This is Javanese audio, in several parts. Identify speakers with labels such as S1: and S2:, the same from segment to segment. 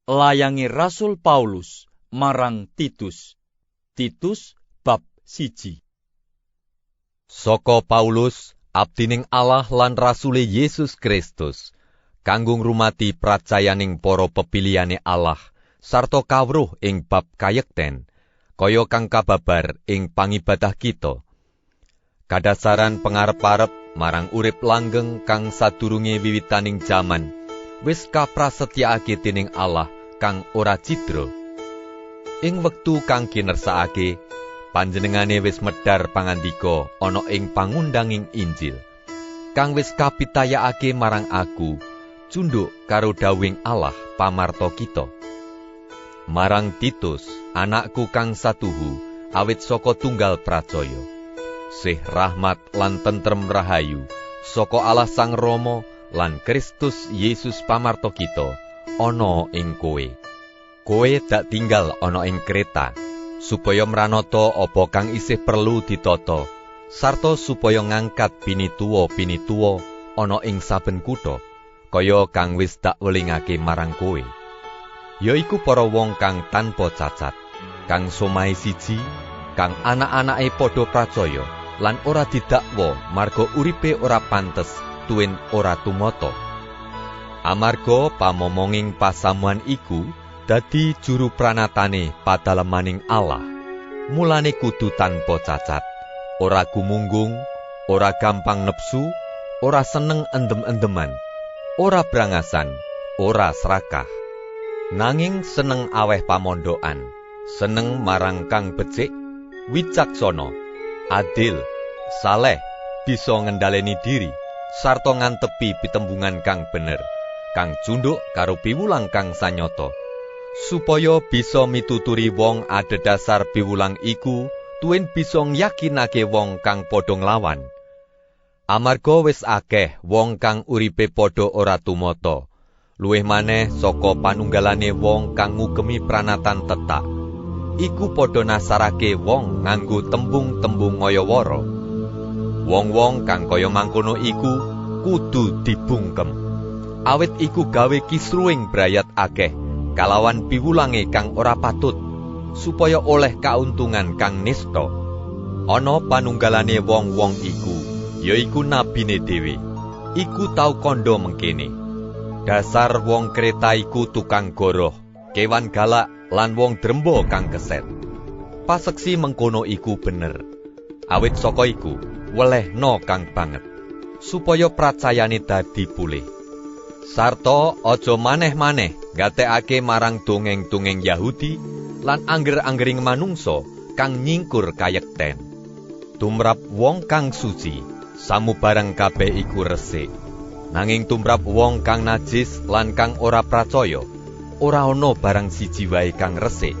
S1: Layangi Rasul Paulus marang Titus. Titus bab 1.
S2: Saka Paulus, abdining Allah lan rasule Yesus Kristus, kanggo ngrumati pracayaning para pepilihane Allah, sarta kawruh ing bab kayekten, kaya kang kababar ing pangibadah kita. Kadasaran pangarep-arep marang urip langgeng kang sadurunge wiwitaning jaman, wis kaprasetyakake dening Allah kang ora cidra. Ing wektu kang kinersakake, panjenengane wis medhar pangandika ana ing pangundanging Injil, kang wis kapitayakake marang aku, cunduk karo dawuhing Allah pamarta kita. Marang Titus, anakku kang satuhu, awit saka tunggal pracaya. Sih rahmat lan tentrem rahayu saka Allah Sang Rama lan Kristus Yesus pamarta kita ana ing kowe. Kowe dak tinggal ana ing Kreta, supaya mranata apa kang isih perlu ditata, sarta supaya ngangkat pinituwa-pinituwa ana ing saben kutha, kaya kang wis dak welingake marang kowe. Yaiku para wong kang tanpa cacat, kang somahe siji, kang anak-anake padha pracaya, lan ora didakwa marga uripe ora pantes tuwin ora tumata. Amarga pamomonging pasamuan iku dadi juru pranatane padalemaning Allah, mulane kudu tanpa cacat, ora gumunggung, ora gampang nepsu, ora seneng endem-endeman, ora brangasan, ora serakah. Nanging seneng aweh pamondokan, seneng marang kang becik, wicaksana, adil, saleh, bisa ngendhaleni diri, sarta ngantepi pitembungan kang bener, kang cunduk karo piwulang kang sanyata, supaya bisa mituturi wong adhedhasar piwulang iku tuwin bisa yakinake wong kang padha nglawan. Amarga wis akeh wong kang uripe padha ora tumata, luwih maneh saka panunggalane wong kang ngugemi pranatan tetak, iku padha nasarake wong nganggo tembung-tembung ngayawara. Wong-wong kang kaya mangkono iku kudu dibungkem, awit iku gawe kisruing brayat akeh kalawan piwulange kang ora patut, supaya oleh kauntungan kang nista. Ana panunggalane wong-wong iku, yaiku nabine dhewe, iku tau kandha mengkene. Dasar wong Kreta iku tukang goroh, kewan galak, lan wong dremba kang keset. Paseksi mengkono iku bener, awit saka iku welehna kang banget, supaya pracayane dadi pulih. Sarta aja maneh-maneh ngatekake marang dongeng-dongeng Yahudi lan angger-anggering manungsa kang nyingkur kayekten. Tumrap wong kang suci, samubarang kabeh iku resik. Nanging tumrap wong kang najis lan kang ora pracaya, ora ana barang siji wae kang resik,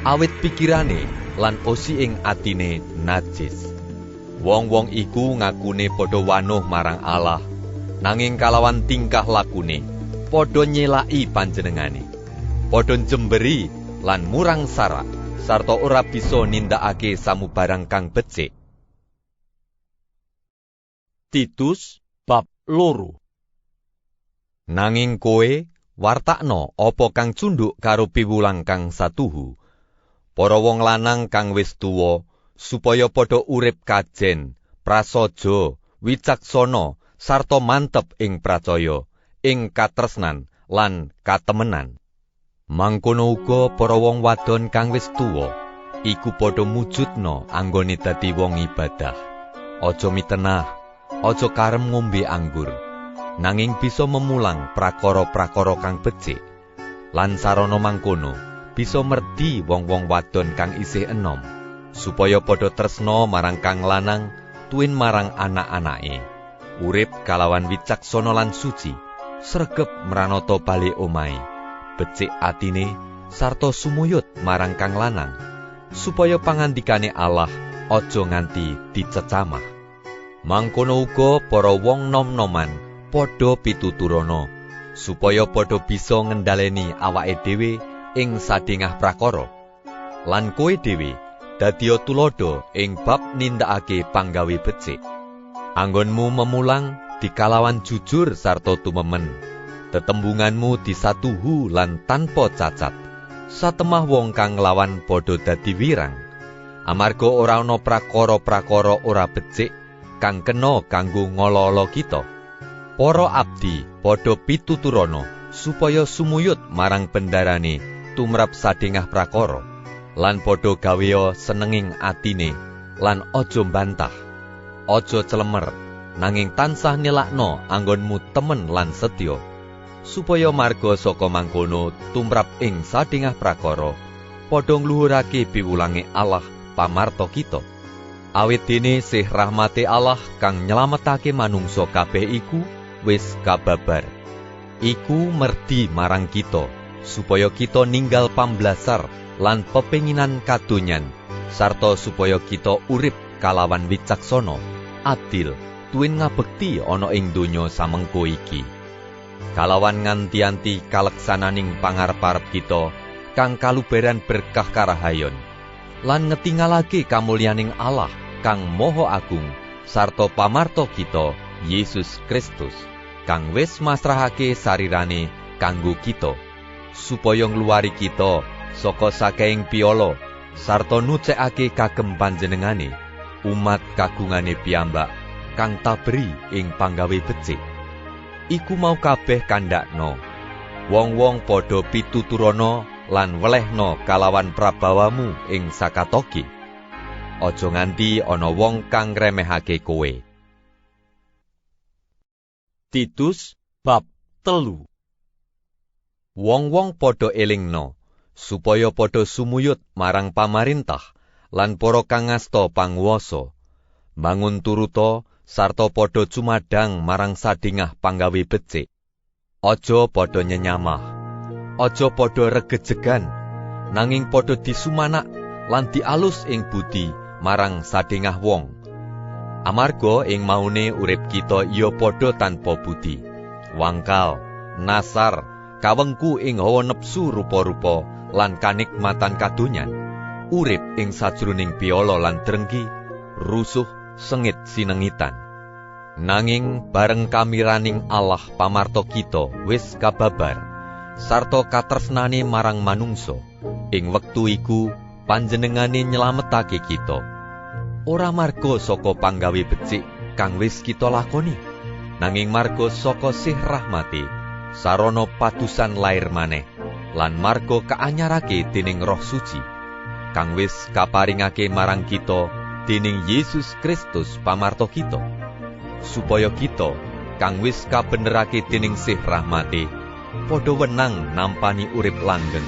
S2: awit pikirane lan osi ing atine najis. Wong-wong iku ngakune padha wanuh marang Allah, nanging kalawan tingkah lakune padha nyelaki panjenengane, padha njemberi lan murang sarak, sarta ora bisa nindakake samubarang kang becik.
S1: Titus bab 2.
S2: Nanging kowe wartakno apa kang cunduk karo piwulang kang satuhu, para wong lanang kang wis tuwa, supaya padha urip kajen, prasaja, wicaksana, sarta mantep ing pracaya, ing katresnan lan katemenan. Mangkono uga para wong wadon kang wis tuwa, iku padha mujudna anggone dadi wong ibadah. Aja mitenah, aja karem ngombe anggur, nanging bisa memulang prakara-prakara kang becik. Lan sarana mangkono bisa merdi wong-wong wadon kang isih enom, supaya padha tresna marang kang lanang tuwin marang anak-anake. Urip kalawan wicaksana lan suci, sregep mranata bali omahe, becik atine sarta sumuyut marang kang lanang, supaya pangandikane Allah aja nganti dicecamah. Mangkono uga para wong nom-noman padha pituturana, supaya padha bisa ngendhaleni awake dhewe ing sadengah prakara. Lan kowe dhewe dadiya tulodo ing bab nindakake panggawe becik. Anggonmu memulang dikalawan jujur sarta tumemen, Tetembunganmu disatuhu lan tanpa cacat. Satemah wong kang nglawan padha dadi wirang. Amarga ora ana prakara-prakara ora becik kang kena kanggo ngolo-olo kita. Para abdi padha pituturana supaya sumuyut marang bendarane tumrap sadengah prakara, lan padha gawea senenging atine, lan aja mbantah. Aja celemer, nanging tansah nilakno anggonmu temen lan setya, supaya marga saka mangkono tumrap ing sadengah prakara padha ngluhurake piwulange Allah pamarta kita. Awit dene sih rahmate Allah kang nyelametake manungsa kabeh iku wis kababar. Iku merdi marang kita, supaya kita ninggal pamblasar lan pepenginan kadonyan, sarta supaya kita urip kalawan wicaksana, adil, tuwin ngabekti ana ing donya samengko iki. Kalawan nganti-anti kaleksananing pangarep-arep kita, kang kaluberan berkah karahayon, lan ngetingalake kamulyaning Allah kang Maha Agung, sarta pamarta kita Yesus Kristus, kang wis masrahake sarirane kanggo kita, supaya ngluwari kita saka saking piala, sarta nucekake kagem panjenengane, umat kagungane piyambak kang tabri ing panggawe becik. Iku mau kabeh kandhakna, wong-wong padha pituturana lan welehna kalawan prabawamu ing sakatoke. Aja nganti ana wong kang ngremehake kowe.
S1: Titus bab 3.
S2: Wong-wong padha elingna supaya padha sumuyut marang pamarintah lan para kang ngasta panguwasa, bangun turuta sarta padha cumadang marang sadengah panggawe becik. Aja padha nyenyamah, aja padha regejegan, nanging padha disumanak lan dialus ing budi marang sadengah wong. Amarga ing maune urip kita ya padha tanpa budi, wangkal, nasar, kawengku ing hawa nepsu rupa-rupa lan kanikmatan kadonyan, urip ing sajroning piala lan drengki, rusuh, sengit sinengitan. Nanging bareng kamiraning Allah pamarta kita wis kababar, sarta katresnane marang manungsa, ing wektu iku panjenengane nyelametake kita. Ora marga saka panggawe becik kang wis kita lakoni, nanging marga saka sih rahmate, sarana padusan lair maneh, lan marga kaanyarake dening Roh Suci, kang wis kaparingake marang kita dening Yesus Kristus pamarta kita, supaya kita kang wis kabenerake dening sih rahmate padha wenang nampani urip langgeng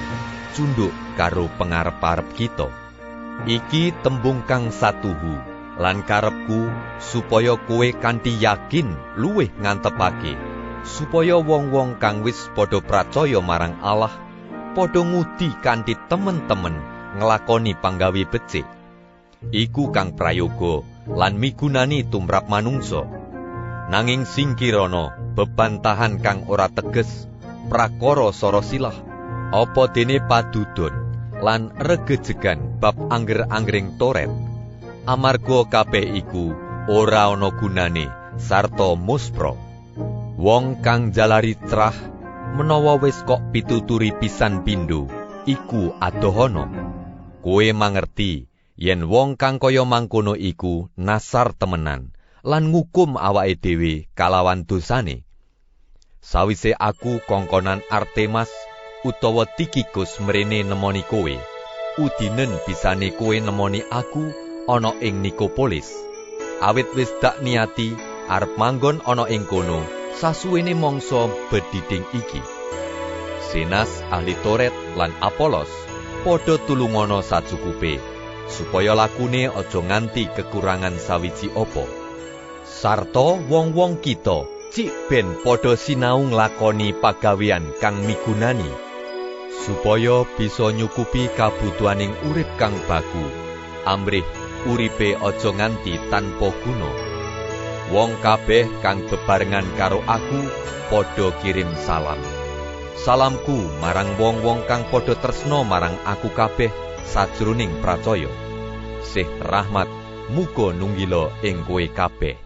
S2: cunduk karo pangarep-arep kita. Iki tembung kang satuhu lan karepku supaya kowe kanthi yakin luwih ngantepake, supaya wong-wong kang wis padha pracaya marang Allah padha ngudi kanthi temen-temen nglakoni panggawe becik. Iku kang prayoga lan migunani tumrap manungsa. Nanging singkirana bebantahan kang ora teges, prakara sara silah, apa dene padudon lan regejegan bab angger-anggering toret. Amarga kabeh iku ora ana gunane sarta muspra. Wong kang jalari cerah menawa wis kok pituturi pisan pindho, iku adohana. Kowe mangerti yen wong kang kaya mangkono iku nasar temenan lan ngukum awake dhewe kalawan dosane. Sawise aku kongkonan Artemas utawa Tikikus mrene nemoni kowe, udinen bisane kowe nemoni aku ana ing Nikopolis. Awit wis dak niati arep manggon ana ing kono sasuwene mangsa bedhidhing iki. Zenas ahli Toret lan Apolos padha tulungana sacukupe, supaya lakune aja nganti kekurangan sawiji apa. Sarta wong-wong kita cik ben padha sinau nglakoni pagawean kang migunani, supaya bisa nyukupi kabutuhaning urip kang baku, amrih uripe aja nganti tanpa guna. Wong kabeh kang bebarengan karo aku padha kirim salam. Salamku marang wong-wong kang padha tresna marang aku kabeh sajroning pracaya. Sih rahmat muga nunggila ing kowe kabeh.